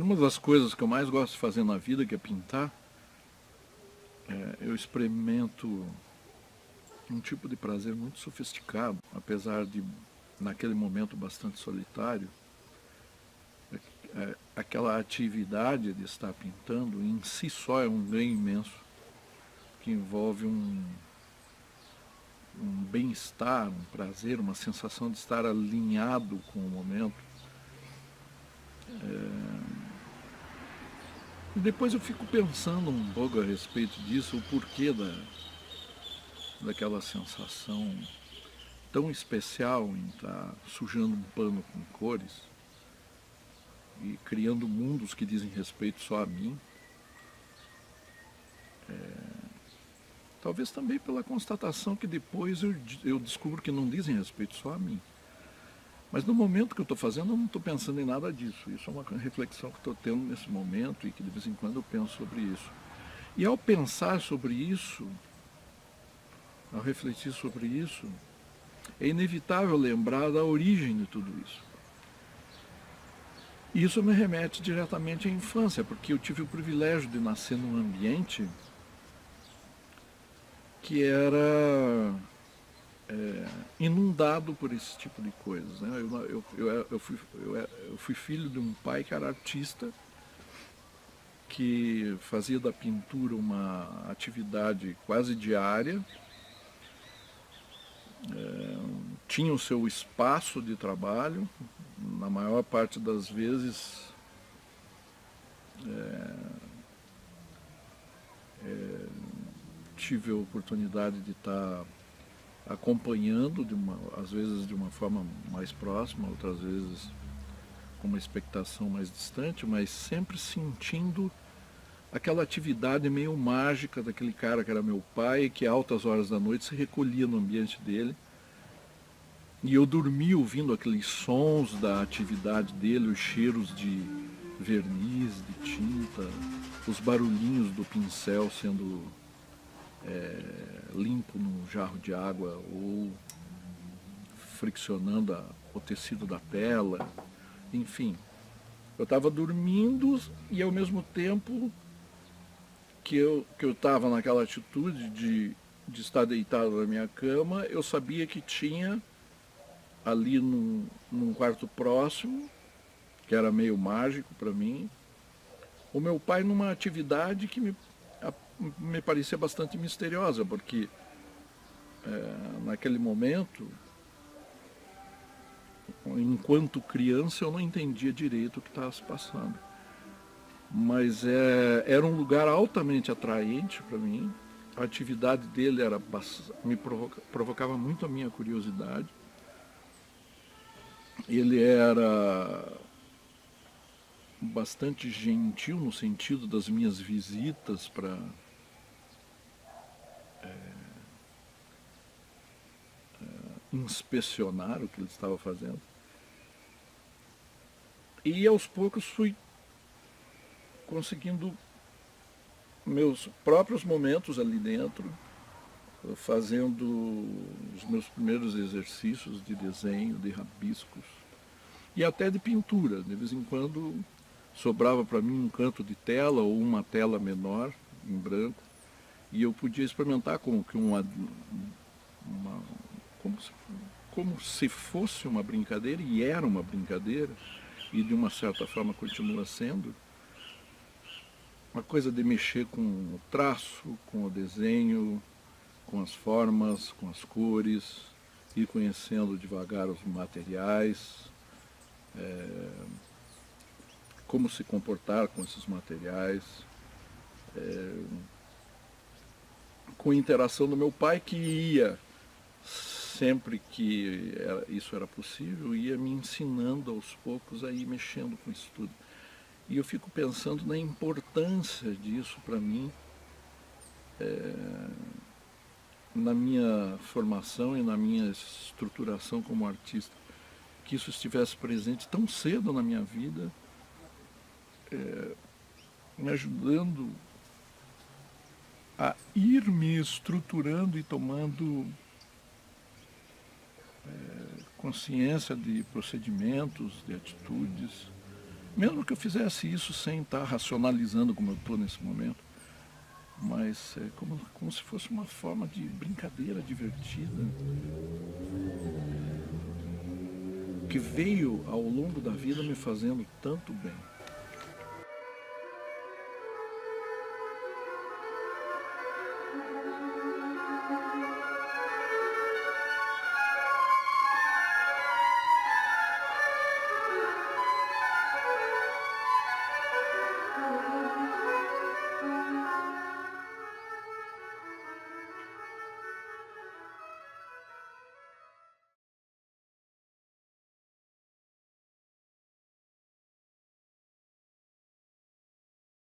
Uma das coisas que eu mais gosto de fazer na vida, que é pintar, eu experimento um tipo de prazer muito sofisticado, apesar de, naquele momento, bastante solitário. Aquela atividade de estar pintando em si só é um ganho imenso, que envolve um bem-estar, um prazer, uma sensação de estar alinhado com o momento. E depois eu fico pensando um pouco a respeito disso, o porquê daquela sensação tão especial em estar sujando um pano com cores e criando mundos que dizem respeito só a mim. Talvez também pela constatação que depois eu descubro que não dizem respeito só a mim. Mas no momento que eu estou fazendo, eu não estou pensando em nada disso. Isso é uma reflexão que estou tendo nesse momento e que de vez em quando eu penso sobre isso. E ao pensar sobre isso, ao refletir sobre isso, é inevitável lembrar da origem de tudo isso. E isso me remete diretamente à infância, porque eu tive o privilégio de nascer num ambiente que era inundado por esse tipo de coisas. Né? Eu fui filho de um pai que era artista, que fazia da pintura uma atividade quase diária, tinha o seu espaço de trabalho, na maior parte das vezes tive a oportunidade de estar acompanhando, às vezes de uma forma mais próxima, outras vezes com uma expectação mais distante, mas sempre sentindo aquela atividade meio mágica daquele cara que era meu pai, que a altas horas da noite se recolhia no ambiente dele. E eu dormi ouvindo aqueles sons da atividade dele, os cheiros de verniz, de tinta, os barulhinhos do pincel sendo limpo num jarro de água ou friccionando o tecido da tela, enfim. Eu estava dormindo e ao mesmo tempo que eu estava naquela atitude de estar deitado na minha cama, eu sabia que tinha ali num quarto próximo, que era meio mágico para mim, o meu pai numa atividade que me parecia bastante misteriosa, porque naquele momento, enquanto criança, eu não entendia direito o que estava se passando. Mas era um lugar altamente atraente para mim. A atividade dele provocava muito a minha curiosidade. Ele era bastante gentil no sentido das minhas visitas para inspecionar o que ele estava fazendo. E aos poucos fui conseguindo meus próprios momentos ali dentro, fazendo os meus primeiros exercícios de desenho, de rabiscos e até de pintura. De vez em quando sobrava para mim um canto de tela ou uma tela menor, em branco, e eu podia experimentar como que como, se, como se fosse uma brincadeira, e era uma brincadeira, e de uma certa forma continua sendo, uma coisa de mexer com o traço, com o desenho, com as formas, com as cores, ir conhecendo devagar os materiais, como se comportar com esses materiais, com a interação do meu pai, que ia, sempre que isso era possível, ia me ensinando aos poucos a ir mexendo com isso tudo. E eu fico pensando na importância disso para mim, na minha formação e na minha estruturação como artista, que isso estivesse presente tão cedo na minha vida, me ajudando a ir me estruturando e tomando consciência de procedimentos, de atitudes, Mesmo que eu fizesse isso sem estar racionalizando como eu estou nesse momento, mas é como se fosse uma forma de brincadeira divertida que veio ao longo da vida me fazendo tanto bem.